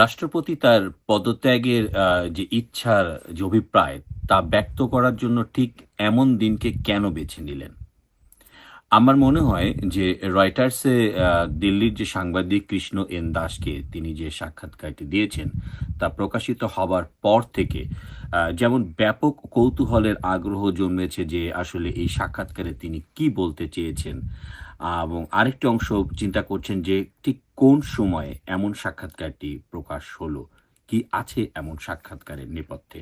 রাষ্ট্রপতি তার পদত্যাগের যে ইচ্ছার যে অভিপ্রায় তা ব্যক্ত করার জন্য ঠিক এমন দিনকে কেন বেছে নিলেন? আমার মনে হয় যে রয়টার্সে দিল্লির যে সাংবাদিক কৃষ্ণ এন দাসকে তিনি যে সাক্ষাৎকারটি দিয়েছেন তা প্রকাশিত হবার পর থেকে যেমন ব্যাপক কৌতূহলের আগ্রহ জন্মেছে যে আসলে এই সাক্ষাৎকারে তিনি কি বলতে চেয়েছেন, এবং আরেকটি অংশ চিন্তা করছেন যে ঠিক কোন সময়ে এমন সাক্ষাৎকারটি প্রকাশ হলো, কি আছে এমন সাক্ষাৎকারের নেপথ্যে।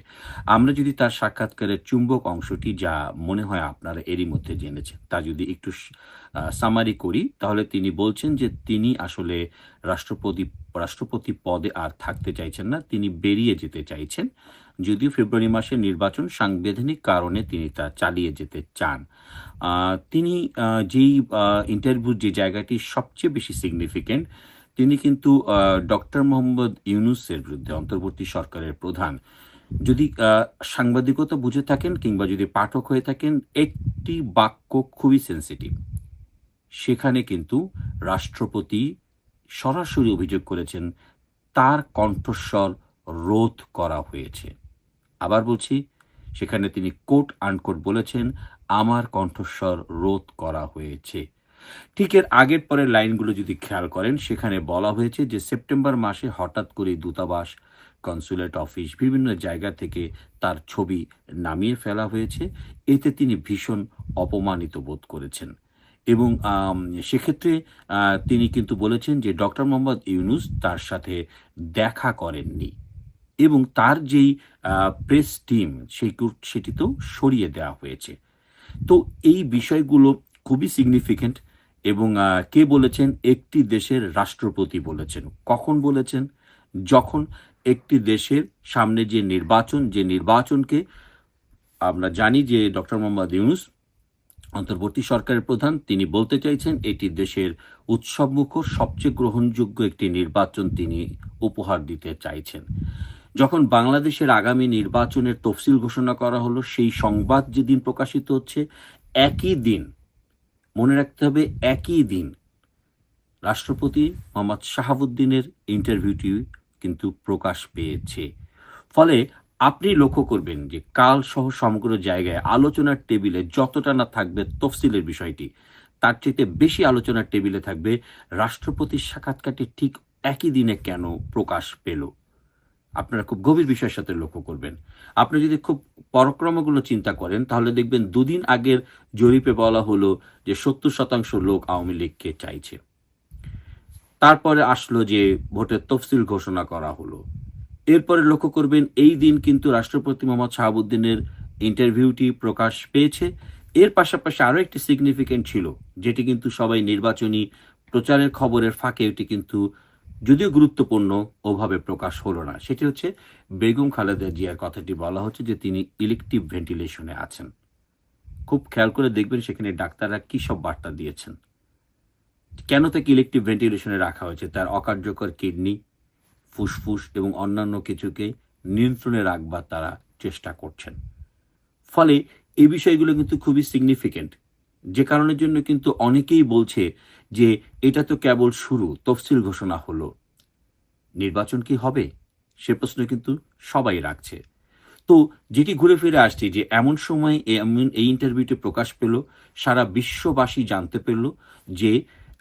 আমরা যদি তার সাক্ষাৎকারের চুম্বক অংশটি যা মনে হয় আপনারা এরই মধ্যে জেনেছেন তা যদি একটু সামারি করি, তাহলে তিনি বলছেন যে তিনি আসলে রাষ্ট্রপতি রাষ্ট্রপতি পদে আর থাকতে চাইছেন না, তিনি বেরিয়ে যেতে চাইছেন। যদিও ফেব্রুয়ারি মাসের নির্বাচন সাংবিধানিক কারণে তিনি তা চালিয়ে যেতে চান। তিনি যেই ইন্টারভিউর যে জায়গাটি সবচেয়ে বেশি সিগনিফিক্যান্ট, তিনি কিন্তু ডক্টর মোহাম্মদ ইউনূসের বিরুদ্ধে, অন্তর্বর্তী সরকারের প্রধান, যদি সাংবাদিকতা বুঝে থাকেন কিংবা যদি পাঠক হয়ে থাকেন, একটি বাক্য খুবই সেনসিটিভ। সেখানে কিন্তু রাষ্ট্রপতি সরাসরি অভিযোগ করেছেন তার কণ্ঠস্বর রোধ করা হয়েছে। আবার বলছি, সেখানে তিনি কোট আনকোট বলেছেন, আমার কণ্ঠস্বর রোধ করা হয়েছে। ঠিক এর আগের পরের লাইনগুলো যদি খেয়াল করেন, সেখানে বলা হয়েছে যে সেপ্টেম্বর মাসে হঠাৎ করে দূতাবাস, কনসুলেট অফিস, বিভিন্ন জায়গা থেকে তার ছবি নামিয়ে ফেলা হয়েছে। এতে তিনি ভীষণ অপমানিত বোধ করেছেন এবং সেক্ষেত্রে তিনি কিন্তু বলেছেন যে ডক্টর মোহাম্মদ ইউনূস তার সাথে দেখা করেননি এবং তার যেই প্রেস টিম সেটিতেও সরিয়ে দেওয়া হয়েছে। তো এই বিষয়গুলো খুবই সিগনিফিক্যান্ট এবং কে বলেছেন? একটি দেশের রাষ্ট্রপতি বলেছেন। কখন বলেছেন? যখন একটি দেশের সামনে যে নির্বাচনকে আমরা জানি যে ডক্টর মোহাম্মদ ইউনূস অন্তর্বর্তী সরকারের প্রধান, তিনি বলতে চাইছেন এটি দেশের উৎসবমুখর সবচেয়ে গ্রহণযোগ্য একটি নির্বাচন তিনি উপহার দিতে চাইছেন। যখন বাংলাদেশের আগামী নির্বাচনের তফসিল ঘোষণা করা হলো, সেই সংবাদ যেদিন প্রকাশিত হচ্ছে, একই দিন, মনে রাখতে হবে, একই দিন রাষ্ট্রপতি মোহাম্মদ শাহাবুদ্দিনের ইন্টারভিউটি কিন্তু প্রকাশ পেয়েছে। ফলে আপনি লক্ষ্য করবেন যে কাল সহ সমগ্র জায়গায় আলোচনার টেবিলে যতটা না থাকবে তফসিলের বিষয়টি, তার চাইতে বেশি আলোচনার টেবিলে থাকবে রাষ্ট্রপতির সাক্ষাৎকারটি ঠিক একই দিনে কেন প্রকাশ পেল। আপনারা খুব গভীর বিষয়ের সাথে লক্ষ্য করবেন। আপনি যদি খুব পরক্রমগুলো চিন্তা করেন, তাহলে দেখবেন দুদিন আগের জরিপে বলা হলো যে ৭০% লোক আওয়ামী লীগকে চাইছে। তারপরে আসলো যে ভোটের তফসিল ঘোষণা করা হলো। এরপরে লক্ষ্য করবেন এই দিন কিন্তু রাষ্ট্রপতি মোহাম্মদ শাহাবুদ্দিনের ইন্টারভিউটি প্রকাশ পেয়েছে। এর পাশাপাশি আরো একটি সিগনিফিক্যান্ট ছিল, যেটি কিন্তু সবাই নির্বাচনী প্রচারের খবরের ফাঁকে এটি কিন্তু যদিও গুরুত্বপূর্ণ ওভাবে প্রকাশ হলো না। সেটি হচ্ছে বেগম খালেদা জিয়ার কথাটি বলা হচ্ছে যে তিনি ইলেকটিভ ভেন্টিলেশনে আছেন। খুব খেয়াল করে দেখবেন সেখানে ডাক্তাররা কি সব বার্তা দিয়েছেন। কেন তাকে ইলেকটিভ ভেন্টিলেশনে রাখা হয়েছে? তার অকার্যকর কিডনি, ফুসফুস এবং অন্যান্য কিছুকে নিয়ন্ত্রণে রাখবার তারা চেষ্টা করছেন। ফলে এই বিষয়গুলো কিন্তু খুবই সিগনিফিক্যান্ট, যে কারণের জন্য কিন্তু অনেকেই বলছে যে এটা তো কেবল শুরু, তফসিল ঘোষণা হলো, নির্বাচন কি হবে? সে প্রশ্ন কিন্তু সবাই রাখছে। তো যেটি ঘুরে ফিরে আসছে যে এমন সময় এই ইন্টারভিউটি প্রকাশ পেল, সারা বিশ্ববাসী জানতে পেল যে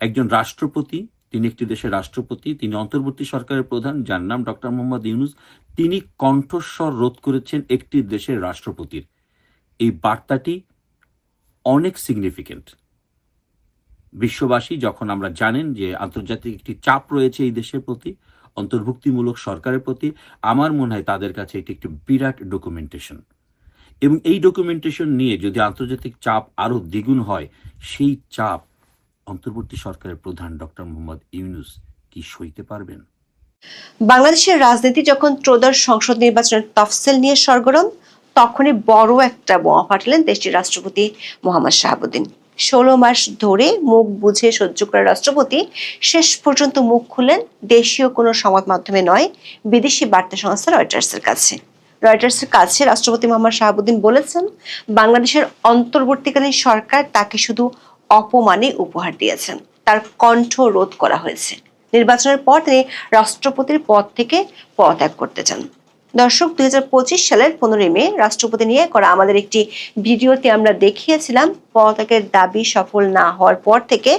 একজন রাষ্ট্রপতি, তিনি একটি দেশের রাষ্ট্রপতি, তিনি অন্তর্বর্তী সরকারের প্রধান, যার নাম ডক্টর মোহাম্মদ ইউনূস, তিনি কণ্ঠস্বর রোধ করেছেন একটি দেশের রাষ্ট্রপতির। এই বার্তাটি অনেক সিগনিফিক্যান্ট। বিশ্ববাসী যখন আমরা জানেন যে আন্তর্জাতিক একটি চাপ রয়েছে এই দেশের প্রতি, অন্তর্ভুক্তিমূলক সরকারের প্রতি, আমার মনে হয় তাদের কাছে এটি একটি বিরাট ডকুমেন্টেশন এবং এই ডকুমেন্টেশন নিয়ে যদি আন্তর্জাতিক চাপ আরো দ্বিগুণ হয়, সেই চাপ অন্তর্বর্তী সরকারের প্রধান ডক্টর মোহাম্মদ ইউনূস কি সইতে পারবেন? বাংলাদেশের রাজনীতি যখন ত্রয়োদশ সংসদ নির্বাচনের তফসিল নিয়ে সরগরম, তখনই বড় একটা বোমা ফাটালেন দেশটির রাষ্ট্রপতি মোহাম্মদ শাহাবুদ্দিন। 16 মাস ধরে মুখ বুঝে সহ্য করা রাষ্ট্রপতি শেষ পর্যন্ত মুখ খুললেন দেশীয় কোনো সংবাদ মাধ্যমে নয়, বিদেশি বার্তা সংস্থা রয়টার্সের কাছে। রাষ্ট্রপতি মোহাম্মদ শাহাবুদ্দিন বলেছেন, বাংলাদেশের অন্তর্বর্তীকালীন সরকার তাকে শুধু অপমানে উপহার দিয়েছেন, তার কণ্ঠ রোধ করা হয়েছে। নির্বাচনের পর তিনি রাষ্ট্রপতির পদ থেকে পদত্যাগ করতে চান। দর্শক, 2025 সালের 15 মে রাষ্ট্রপতি নিয়ে করা আমাদের একটি ভিডিওতে আমরা দেখিয়েছিলাম পদত্যাগের দাবি সফল না হওয়ার পর থেকে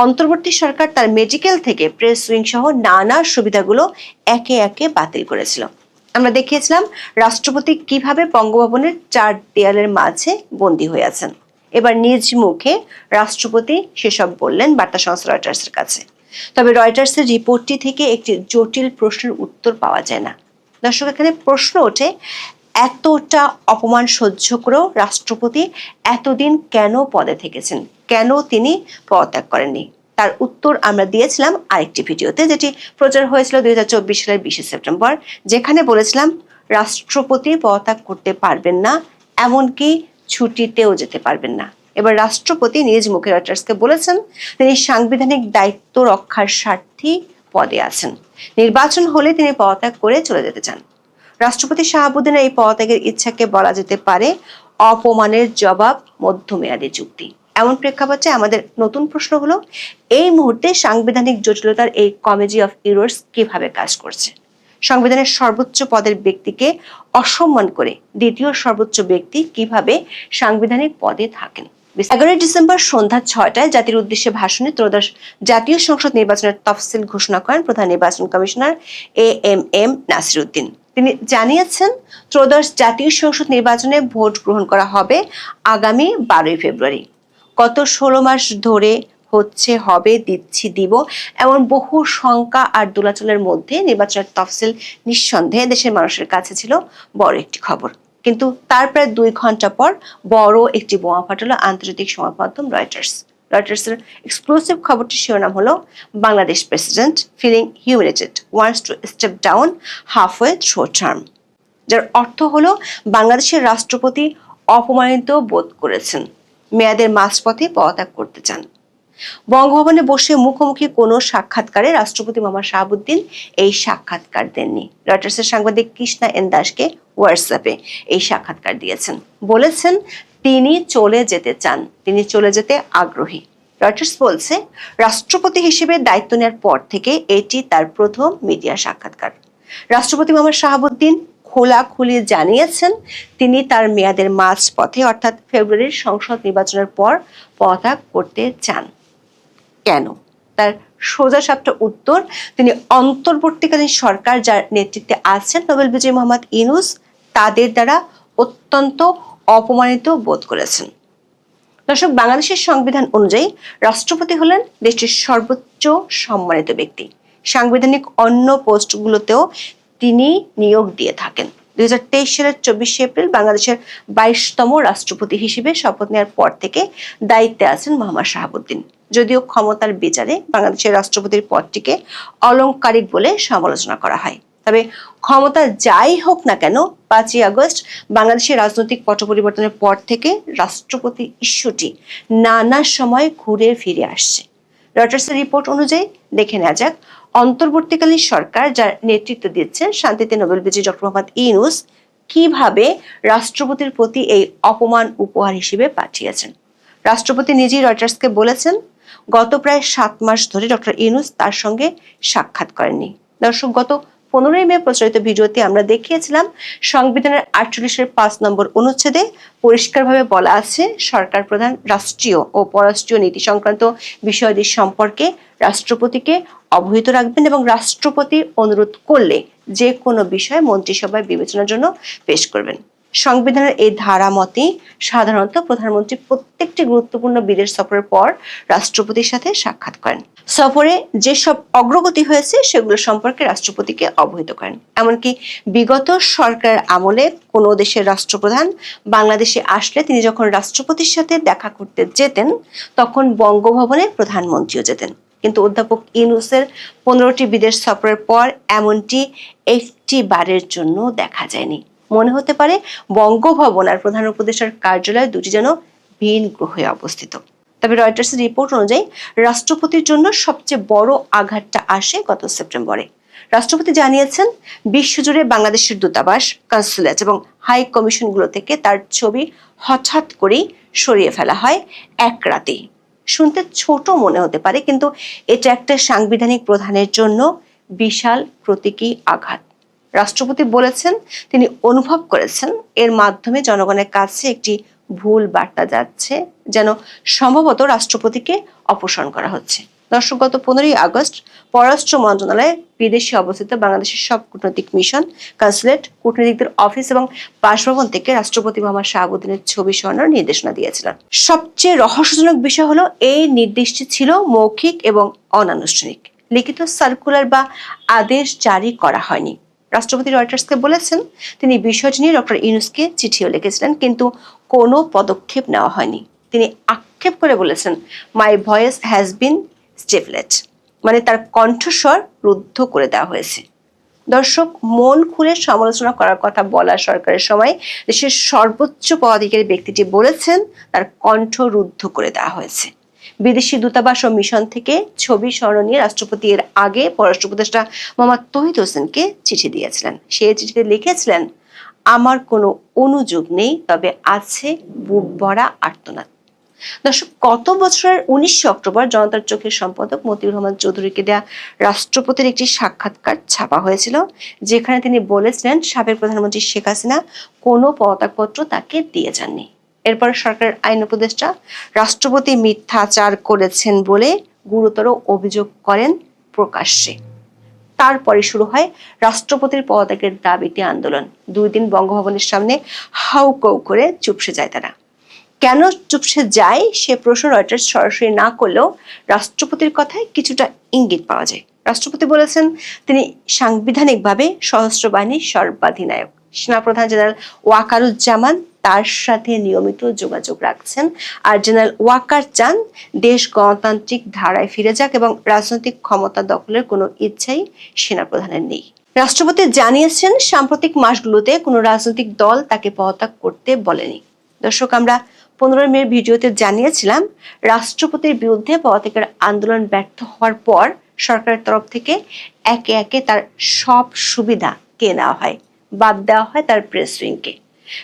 অন্তর্বর্তী সরকার তার মেডিকেল থেকে প্রেস উইং সহ নানা সুবিধাগুলো একে একে বাতিল করেছিল। আমরা দেখিয়েছিলাম রাষ্ট্রপতি কিভাবে বঙ্গভবনের 4 দেয়ালের মাঝে বন্দী হয়ে আছেন। এবার নিজ মুখে রাষ্ট্রপতি সেসব বললেন বার্তা সংস্থা রয়টার্সের কাছে। তবে রয়টার্সের রিপোর্টটি থেকে একটি জটিল প্রশ্নের উত্তর পাওয়া যায় না। দর্শক, এখানে প্রশ্ন ওঠে, এতটা অপমান সহ্য করেও রাষ্ট্রপতি এতদিন কেন পদে থেকেছেন, কেন তিনি পদত্যাগ করেননি? তার উত্তর আমরা দিয়েছিলাম আরেকটি ভিডিওতে, যেটি প্রচার হয়েছিল 2024 সালের 20 সেপ্টেম্বর, যেখানে বলেছিলাম রাষ্ট্রপতি পদত্যাগ করতে পারবেন না, এমনকি ছুটিতেও যেতে পারবেন না। এবার রাষ্ট্রপতি নিজ মুখে রয়টার্সকে বলেছেন তিনি সাংবিধানিক দায়িত্ব রক্ষার স্বার্থেই পদে আছেন। নির্বাচন হলে তিনি পদত্যাগ করে চলে যেতে চান। রাষ্ট্রপতি শাহাবুদ্দিনের এই পদত্যাগের ইচ্ছাকে বলা যেতে পারে অপমানের জবাব, মধ্যমেয়াদী চুক্তি। এমন প্রেক্ষাপটে আমাদের নতুন প্রশ্ন হলো, এই মুহূর্তে সাংবিধানিক জটিলতার এই কমেডি অফ ইরর্স কিভাবে কাজ করছে? সংবিধানের সর্বোচ্চ পদের ব্যক্তিকে অসম্মান করে দ্বিতীয় সর্বোচ্চ ব্যক্তি কিভাবে সাংবিধানিক পদে থাকেন? 11 ডিসেম্বর সন্ধ্যা 6টায় জাতির উদ্দেশ্যে ভাষণে ত্রয়োদশ জাতীয় সংসদ নির্বাচনের তফসিল ঘোষণা করেন প্রধান নির্বাচন কমিশনার এএমএম নাসির উদ্দিন। তিনি জানিয়েছেন ত্রয়োদশ জাতীয় সংসদ নির্বাচনে ভোট গ্রহণ করা হবে আগামী 12 ফেব্রুয়ারি। গত 16 মাস ধরে হচ্ছে, হবে, দিচ্ছি, দিব এমন বহু শঙ্কা আর দোলাচলের মধ্যে নির্বাচনের তফসিল নিঃসন্দেহে দেশের মানুষের কাছে ছিল বড় একটি খবর। কিন্তু তার প্রায় 2 ঘন্টা পর বড় একটি বোমা ফাটালো আন্তর্জাতিক সংবাদ মাধ্যম রয়টার্স। রয়টার্সের এক্সক্লুসিভ খবরটির শিরোনাম হলো, Bangladesh president feeling humiliated, wants to step down halfway through term. যার অর্থ হলো বাংলাদেশের রাষ্ট্রপতি অপমানিত বোধ করেছেন, মেয়াদের মাঝপথে পদত্যাগ করতে চান। বঙ্গভবনে বসে মুখোমুখি কোনো সাক্ষাৎকারে রাষ্ট্রপতি মোহাম্মদ শাহাবুদ্দিন এই সাক্ষাৎকার দেননি। রয়টার্সের সাংবাদিক কৃষ্ণা এন দাসকে হোয়াটসঅ্যাপে এই সাক্ষাৎকার দিয়েছেন, বলেছেন তিনি চলে যেতে চান, তিনি চলে যেতে আগ্রহী। রয়টার্স বলছে রাষ্ট্রপতি হিসেবে দায়িত্ব নেওয়ার পর থেকে এটি তার প্রথম মিডিয়া সাক্ষাৎকার। রাষ্ট্রপতি মোহাম্মদ শাহাবুদ্দিন খোলাখুলি জানিয়েছেন তিনি তার মেয়াদের মাঝপথে অর্থাৎ ফেব্রুয়ারির সংসদ নির্বাচনের পর পদত্যাগ করতে চান। কেন? তার সোজাসাপটা উত্তর, তিনি অন্তর্বর্তীকালীন সরকার যার নেতৃত্বে আছেন নোবেল বিজয়ী মোহাম্মদ ইউনূস, তাদের দ্বারা অত্যন্ত অপমানিত বোধ করেছেন। দর্শক, বাংলাদেশের সংবিধান অনুযায়ী রাষ্ট্রপতি হলেন দেশটির সর্বোচ্চ সম্মানিত ব্যক্তি। সাংবিধানিক অন্য পোস্টগুলোতেও তিনি নিয়োগ দিয়ে থাকেন। 2023 সালের 24 এপ্রিল বাংলাদেশের 22তম রাষ্ট্রপতি হিসেবে শপথ নেওয়ার পর থেকে দায়িত্বে আছেন মোহাম্মদ শাহাবুদ্দিন। যদিও ক্ষমতার বিচারে বাংলাদেশের রাষ্ট্রপতির পদটিকে অলংকারিক বলে সমালোচনা করা হয়, তবে ক্ষমতা যাই হোক না কেন 5ই আগস্ট বাংলাদেশের রাজনৈতিক পট পরিবর্তনের পর থেকে রাষ্ট্রপতি ইস্যুটি নানা সময় ঘুরে ফিরে আসছে। রয়টার্সের রিপোর্ট অনুযায়ী দেখে নেওয়া যাক অন্তর্বর্তীকালীন সরকার যার নেতৃত্ব দিচ্ছেন শান্তিতে নোবেল বিজয়ী ডক্টর মোহাম্মদ ইউনূস কিভাবে রাষ্ট্রপতির প্রতি এই অপমান উপহার হিসেবে পাঠিয়েছেন। রাষ্ট্রপতি নিজেই রয়টার্সকে বলেছেন গত প্রায় 7 মাস ধরে ডক্টর ইউনূস তার সঙ্গে সাক্ষাৎ করেননি। দর্শক, গত 15 মে প্রচারিত ভিডিওতে আমরা দেখিয়েছিলাম সংবিধানের 48-এর 5 নম্বর অনুচ্ছেদে পরিষ্কারভাবে বলা আছে সরকার প্রধান রাষ্ট্রীয় ও পররাষ্ট্রীয় নীতি সংক্রান্ত বিষয়াদি সম্পর্কে রাষ্ট্রপতিকে অবহিত রাখবেন এবং রাষ্ট্রপতি অনুরোধ করলে যে কোনো বিষয় মন্ত্রিসভায় বিবেচনার জন্য পেশ করবেন। সংবিধানের এই ধারা মতে সাধারণত প্রধানমন্ত্রী প্রত্যেকটি গুরুত্বপূর্ণ বিদেশ সফরের পর রাষ্ট্রপতির সাথে সাক্ষাৎ করেন। সফরে যেসব অগ্রগতি হয়েছে সেগুলো সম্পর্কে রাষ্ট্রপতিকে অবহিত করেন। এমনকি বিগত সরকারের আমলে কোনো দেশের রাষ্ট্রপ্রধান বাংলাদেশে আসলে তিনি যখন রাষ্ট্রপতির সাথে দেখা করতে যেতেন তখন বঙ্গভবনে প্রধানমন্ত্রীও যেতেন। কিন্তু অধ্যাপক ইউনূসের 15টি বিদেশ সফরের পর এমনটি একটি বারের জন্য দেখা যায়নি। মনে হতে পারে বঙ্গভবন আর প্রধান উপদেষ্টার কার্যালয় দুটি যেন ভিন গ্রহে অবস্থিত। তবে রয়টার্সের রিপোর্ট অনুযায়ী রাষ্ট্রপতির জন্য সবচেয়ে বড় আঘাতটা আসে গত সেপ্টেম্বরে। রাষ্ট্রপতি জানিয়েছেন বিশ্বজুড়ে বাংলাদেশের দূতাবাস, কনসুলেট এবং হাই কমিশনগুলো থেকে তার ছবি হঠাৎ করেই সরিয়ে ফেলা হয় এক রাতেই। শুনতে ছোট মনে হতে পারে, কিন্তু এটা একটা সাংবিধানিক প্রধানের জন্য বিশাল প্রতীকী আঘাত। রাষ্ট্রপতি বলেছেন তিনি অনুভব করেছেন এর মাধ্যমে জনগণের কাছে একটি ভুল বার্তা যাচ্ছে, যেন সম্ভবত রাষ্ট্রপতিকে অপসারণ করা হচ্ছে। দর্শক, গত 15ই আগস্ট পররাষ্ট্র মন্ত্রণালয়ে বিদেশে অবস্থিত বাংলাদেশের সব কূটনৈতিক মিশন, কনসুলেট, কূটনীতিকদের অফিস এবং বাসভবন থেকে রাষ্ট্রপতি মোহাম্মদ শাহাবুদ্দিনের ছবি সরানোর নির্দেশনা দিয়েছিলেন। সবচেয়ে রহস্যজনক বিষয় হলো এই নির্দেশটি ছিল মৌখিক এবং অনানুষ্ঠানিক। লিখিত সার্কুলার বা আদেশ জারি করা হয়নি। রাষ্ট্রপতি রয়টার্সকে বলেছেন তিনি বিষয়টি নিয়ে ডক্টর ইউনূসকে চিঠিও লিখেছিলেন, কিন্তু কোনো পদক্ষেপ নেওয়া হয়নি। তিনি আক্ষেপ করে বলেছেন, মাই ভয়েস হ্যাজ বিন স্টিফলেড, মানে তার কণ্ঠস্বর রুদ্ধ করে দেওয়া হয়েছে। দর্শক, মন খুলে সমালোচনা করার কথা বলা সরকারের সময় দেশের সর্বোচ্চ পদাধিকারী ব্যক্তিটি বলেছেন তার কণ্ঠ রুদ্ধ করে দেওয়া হয়েছে। বিদেশি দূতাবাস ও মিশন থেকে ছবি সরানো নিয়ে রাষ্ট্রপতি এর আগে পররাষ্ট্র উপদেষ্টা মোহাম্মদ তৌহিদ হোসেনকে চিঠি দিয়েছিলেন। সেই চিঠিতে লিখেছিলেন, আমার কোনো অনুযোগ নেই, তবে আছে বুক ভরা আর্তনাদ। দর্শক, গত বছরের 19 অক্টোবর জনতার চোখের সম্পাদক মতিউর রহমান চৌধুরীকে দেয়া রাষ্ট্রপতির একটি সাক্ষাৎকার ছাপা হয়েছিল, যেখানে তিনি বলেছিলেন সাবেক প্রধানমন্ত্রী শেখ হাসিনা কোনো পদত্যাগপত্র তাকে দিয়ে যাননি। এরপর সরকারের আইন উপদেষ্টা রাষ্ট্রপতি মিথ্যাচার করেছেন বলে গুরুতর অভিযোগ করেন প্রকাশ্যে। তারপরে শুরু হয় রাষ্ট্রপতির পদত্যাগের দাবিতে আন্দোলন। 2 দিন বঙ্গভবনের সামনে হাউকাউ করে চুপসে যায় তারা। কেন চুপসে যায় সে প্রশ্ন রয়টার্স সরাসরি না করলেও রাষ্ট্রপতির কথায় কিছুটা ইঙ্গিত পাওয়া যায়। রাষ্ট্রপতি বলেছেন তিনি সাংবিধানিকভাবে সশস্ত্র বাহিনীর সর্বাধিনায়ক। সেনাপ্রধান জেনারেল ওয়াকারুজ্জামান তার সাথে নিয়মিত যোগাযোগ রাখছেন, আর জেনারেল ওয়াকার চান দেশ গণতান্ত্রিক ধারায় ফিরে যাক এবং রাজনৈতিক ক্ষমতা দখলের কোনো ইচ্ছাই সেনাপ্রধানের নেই। রাষ্ট্রপতি জানিয়েছেন সাম্প্রতিক মাসগুলোতে কোনো রাজনৈতিক দল তাকে পদত্যাগ করতে বলেনি। দর্শক, আমরা 15 মের ভিডিওতে জানিয়েছিলাম রাষ্ট্রপতির বিরুদ্ধে পদত্যাগের আন্দোলন ব্যর্থ হওয়ার পর সরকারের তরফ থেকে একে একে তার সব সুবিধা কেড়ে নেওয়া হয়, বাদ দেওয়া হয় তার প্রেস উইংকে।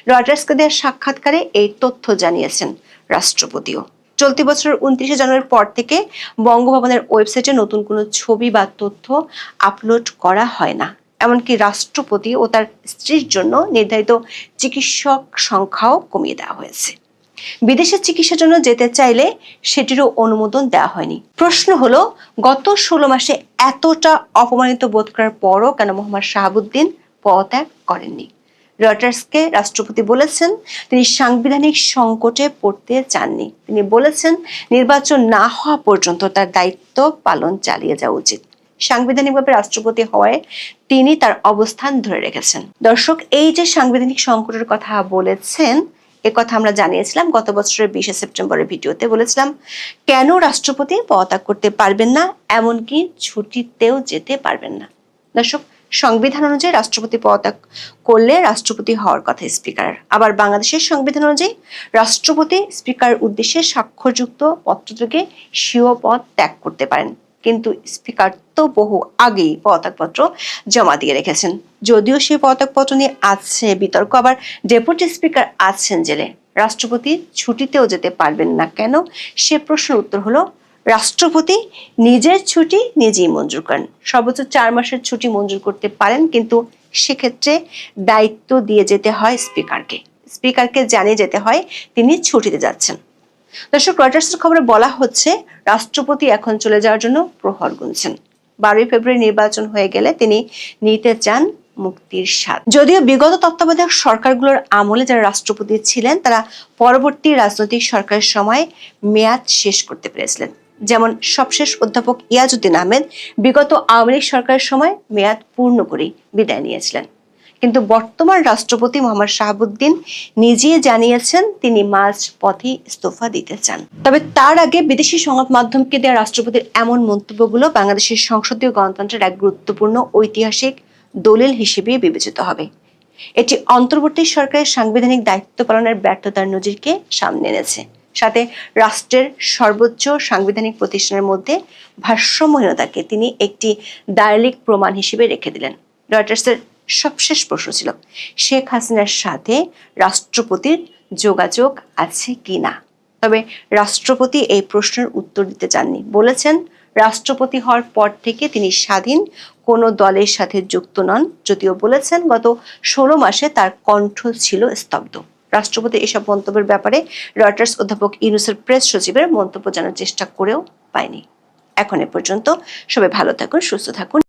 রয়টার্সকে দেওয়া সাক্ষাৎকারে এই তথ্য জানিয়েছেন রাষ্ট্রপতিও। চলতি বছরের 29 জানুয়ারির পর থেকে বঙ্গভবনের ওয়েবসাইটে নতুন কোনো ছবি বা তথ্য আপলোড করা হয় না। এমনকি রাষ্ট্রপতি ও তার স্ত্রীর জন্য নির্ধারিত চিকিৎসক সংখ্যাও কমিয়ে দেওয়া হয়েছে। বিদেশে চিকিৎসার জন্য যেতে চাইলে সেটিরও অনুমোদন দেওয়া হয়নি। প্রশ্ন হলো, গত 16 মাসে এতটা অপমানিত বোধ করার পরও কেন মোহাম্মদ শাহাবুদ্দিন পদত্যাগ করেননি? রয়টার্সকে রাষ্ট্রপতি বলেছেন তিনি সাংবিধানিক সংকটে পড়তে চাননি। তিনি বলেছেন নির্বাচন না হওয়া পর্যন্ত তার দায়িত্ব পালন চালিয়ে যাওয়া উচিত। সাংবিধানিকভাবে রাষ্ট্রপতি হওয়ায় তিনি তার অবস্থান ধরে রেখেছেন। দর্শক, এই যে সাংবিধানিক সংকটের কথা বলেছেন, কথা আমরা জানিয়েছিলাম গত বছরের 20 সেপ্টেম্বরের ভিডিওতে। বলেছিলাম কেন রাষ্ট্রপতি পদত্যাগ করতে পারবেন না, এমনকি ছুটিতেও যেতে পারবেন না। দর্শক, সংবিধান অনুযায়ী রাষ্ট্রপতি পদত্যাগ করলে রাষ্ট্রপতি হওয়ার কথা স্পিকার। আবার বাংলাদেশের সংবিধান অনুযায়ী রাষ্ট্রপতি স্পিকারের উদ্দেশ্যে স্বাক্ষরযুক্ত পত্র থেকে স্বীয় পদ ত্যাগ করতে পারেন, কিন্তু স্পিকার তো বহু আগেই পদত্যাগপত্র জমা দিয়ে রেখেছেন। যদিও সেই পদত্যাগপত্র নিয়ে আছে বিতর্ক, আবার ডেপুটি স্পিকার আছেন জেলে। রাষ্ট্রপতি ছুটিতেও যেতে পারবেন না কেন, সে প্রশ্নের উত্তর হলো রাষ্ট্রপতি নিজের ছুটি নিজেই মঞ্জুর করেন। সর্বোচ্চ 4 মাসের ছুটি মঞ্জুর করতে পারেন, কিন্তু সেক্ষেত্রে দায়িত্ব দিয়ে যেতে হয় স্পিকারকে। স্পিকারকে জানিয়ে যেতে হয় তিনি ছুটিতে যাচ্ছেন। দর্শক, রয়টার্সের খবরে বলা হচ্ছে রাষ্ট্রপতি এখন চলে যাওয়ার জন্য প্রহর গুনছেন। 12 ফেব্রুয়ারি নির্বাচন হয়ে গেলে তিনি নিতে চান মুক্তির স্বাদ। যদিও বিগত তত্ত্বাবধায়ক সরকারগুলোর আমলে যারা রাষ্ট্রপতি ছিলেন তারা পরবর্তী রাজনৈতিক সরকারের সময় মেয়াদ শেষ করতে পেরেছিলেন। যেমন সবশেষ অধ্যাপক ইয়াজউদ্দিন আহমেদ বিগত আওয়ামী লীগ সরকারের সময় মেয়াদ পূর্ণ করে বিদায় নিয়েছিলেন। কিন্তু বর্তমান রাষ্ট্রপতি মোহাম্মদ শাহাবুদ্দিন নিজেই জানিয়েছেন তিনি মাঝ পথে ইস্তফা দিতে চান। তবে তার আগে বিদেশি সংবাদ মাধ্যমকে দেওয়া রাষ্ট্রপতির এমন মন্তব্যগুলো বাংলাদেশের সংসদীয় গণতন্ত্রের এক গুরুত্বপূর্ণ ঐতিহাসিক দলিল হিসেবে বিবেচিত হবে। এটি অন্তর্বর্তী সরকারের সাংবিধানিক দায়িত্ব পালনের ব্যর্থতার নজিরকে সামনে এনেছে, সাথে রাষ্ট্রের সর্বোচ্চ সাংবিধানিক প্রতিষ্ঠানের মধ্যে ভারসাম্যহীনতাকে তিনি একটি দায়িক প্রমাণ হিসেবে রেখে দিলেন। রয়টার্সের সবশেষ প্রশ্ন ছিল শেখ হাসিনার সাথে রাষ্ট্রপতির যোগাযোগ আছে কিনা। তবে রাষ্ট্রপতি এই প্রশ্নের উত্তর দিতে চাননি। বলেছেন, রাষ্ট্রপতি হওয়ার পর থেকে তিনি স্বাধীন কোনো দলের সাথে যুক্ত নন, যদিও বলেছেন গত 16 মাসে তার কণ্ঠ ছিল স্তব্ধ। রাষ্ট্রপতি এসব মন্তব্যের ব্যাপারে রয়টার্স অধ্যাপক ইউনূসের প্রেস সচিবের মন্তব্য জানার চেষ্টা করেও পায়নি। এখন এ পর্যন্ত। সবাই ভালো থাকুন, সুস্থ থাকুন।